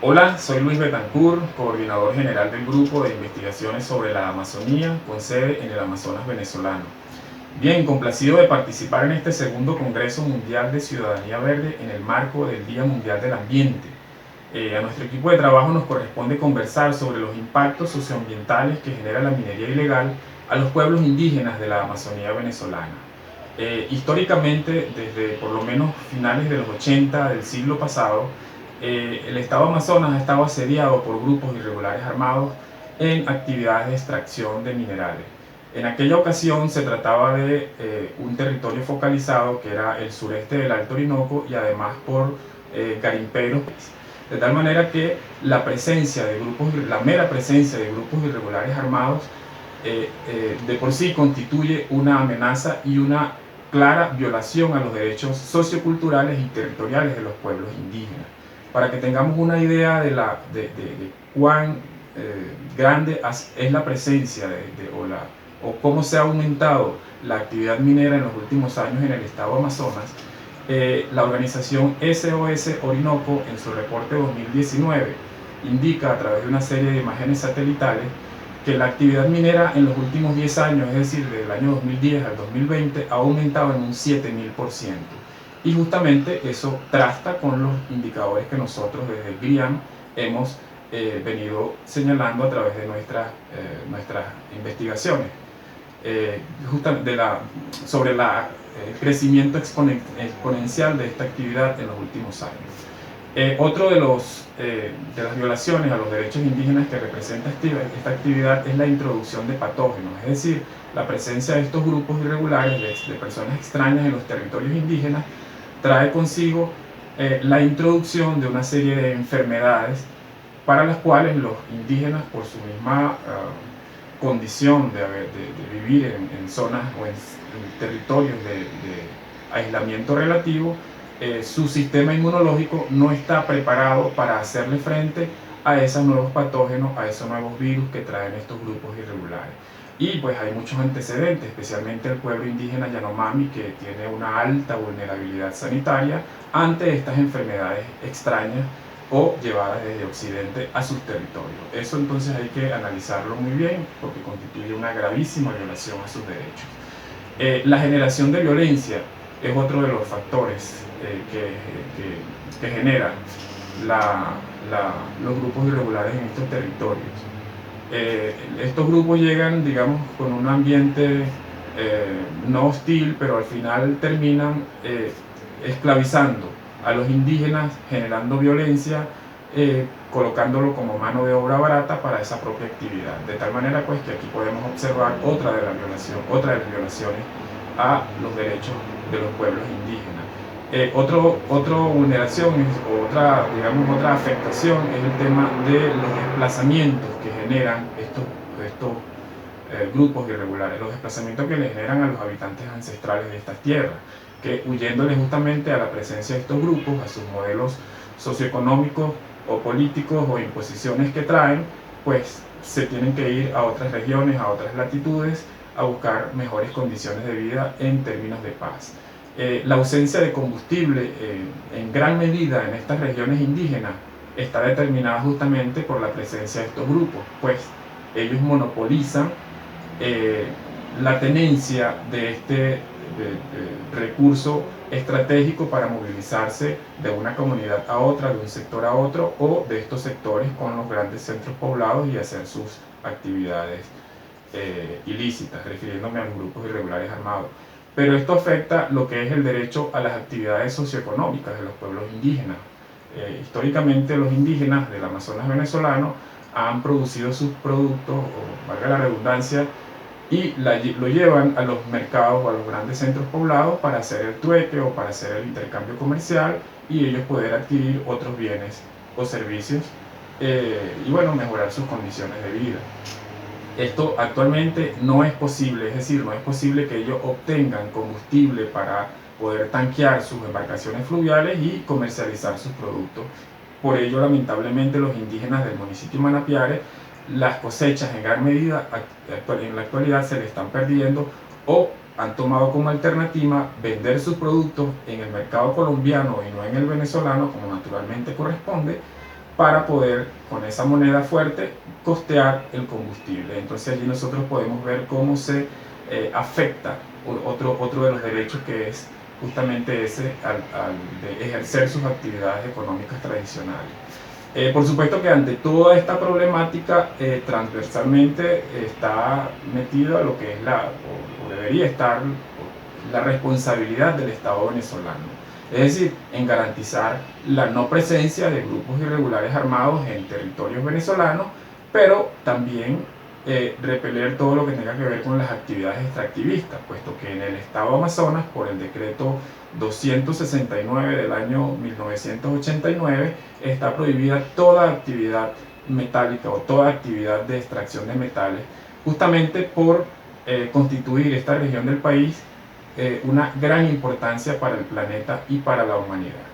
Hola, soy Luis Betancourt, coordinador general del Grupo de Investigaciones sobre la Amazonía, con sede en el Amazonas venezolano. Bien, complacido de participar en este segundo Congreso Mundial de Ciudadanía Verde en el marco del Día Mundial del Ambiente. A nuestro equipo de trabajo nos corresponde conversar sobre los impactos socioambientales que genera la minería ilegal a los pueblos indígenas de la Amazonía venezolana. Históricamente, desde por lo menos finales de los 80 del siglo pasado, el estado Amazonas ha estado asediado por grupos irregulares armados en actividades de extracción de minerales. En aquella ocasión se trataba de un territorio focalizado que era el sureste del Alto Orinoco y además por garimperos, de tal manera que la mera presencia de grupos irregulares armados de por sí constituye una amenaza y una clara violación a los derechos socioculturales y territoriales de los pueblos indígenas. Para que tengamos una idea de cuán grande es la presencia o cómo se ha aumentado la actividad minera en los últimos años en el estado Amazonas, la organización SOS Orinoco en su reporte 2019 indica a través de una serie de imágenes satelitales que la actividad minera en los últimos 10 años, es decir, del año 2010 al 2020, ha aumentado en un 7000%. Y justamente eso trata con los indicadores que nosotros desde GRIAM hemos venido señalando a través de nuestras investigaciones sobre el crecimiento exponencial de esta actividad en los últimos años. Otro de las violaciones a los derechos indígenas que representa esta actividad es la introducción de patógenos, es decir, la presencia de estos grupos irregulares de personas extrañas en los territorios indígenas trae consigo la introducción de una serie de enfermedades para las cuales los indígenas, por su misma condición de vivir en zonas o en territorios de aislamiento relativo, su sistema inmunológico no está preparado para hacerle frente a esos nuevos patógenos, a esos nuevos virus que traen estos grupos irregulares. Y pues hay muchos antecedentes, especialmente el pueblo indígena Yanomami, que tiene una alta vulnerabilidad sanitaria ante estas enfermedades extrañas o llevadas desde Occidente a sus territorios. Eso entonces hay que analizarlo muy bien porque constituye una gravísima violación a sus derechos. La generación de violencia es otro de los factores que genera los grupos irregulares en estos territorios. Estos grupos llegan, digamos, con un ambiente no hostil, pero al final terminan esclavizando a los indígenas, generando violencia, colocándolo como mano de obra barata para esa propia actividad. De tal manera pues que aquí podemos observar otra de las violaciones a los derechos de los pueblos indígenas. Otra vulneración, otra afectación es el tema de los desplazamientos que generan estos grupos irregulares, los desplazamientos que le generan a los habitantes ancestrales de estas tierras, que huyéndole justamente a la presencia de estos grupos, a sus modelos socioeconómicos o políticos o imposiciones que traen, pues se tienen que ir a otras regiones, a otras latitudes, a buscar mejores condiciones de vida en términos de paz. La ausencia de combustible en gran medida en estas regiones indígenas está determinada justamente por la presencia de estos grupos, pues ellos monopolizan la tenencia de este recurso estratégico para movilizarse de una comunidad a otra, de un sector a otro, o de estos sectores con los grandes centros poblados y hacer sus actividades ilícitas, refiriéndome a los grupos irregulares armados. Pero esto afecta lo que es el derecho a las actividades socioeconómicas de los pueblos indígenas. Históricamente los indígenas del Amazonas venezolano han producido sus productos, o valga la redundancia, y lo llevan a los mercados o a los grandes centros poblados para hacer el trueque o para hacer el intercambio comercial y ellos poder adquirir otros bienes o servicios y bueno, mejorar sus condiciones de vida. Esto actualmente no es posible, es decir, no es posible que ellos obtengan combustible para poder tanquear sus embarcaciones fluviales y comercializar sus productos. Por ello, lamentablemente, los indígenas del municipio de Manapiare, las cosechas en gran medida en la actualidad se le están perdiendo o han tomado como alternativa vender sus productos en el mercado colombiano y no en el venezolano, como naturalmente corresponde, para poder con esa moneda fuerte costear el combustible. Entonces allí nosotros podemos ver cómo se afecta otro de los derechos, que es justamente ese al de ejercer sus actividades económicas tradicionales. Por supuesto que ante toda esta problemática transversalmente está metida lo que es o debería estar la responsabilidad del Estado venezolano. Es decir, en garantizar la no presencia de grupos irregulares armados en territorios venezolanos, pero también repeler todo lo que tenga que ver con las actividades extractivistas, puesto que en el estado Amazonas, por el decreto 269 del año 1989, está prohibida toda actividad metálica o toda actividad de extracción de metales, justamente por constituir esta región del país una gran importancia para el planeta y para la humanidad.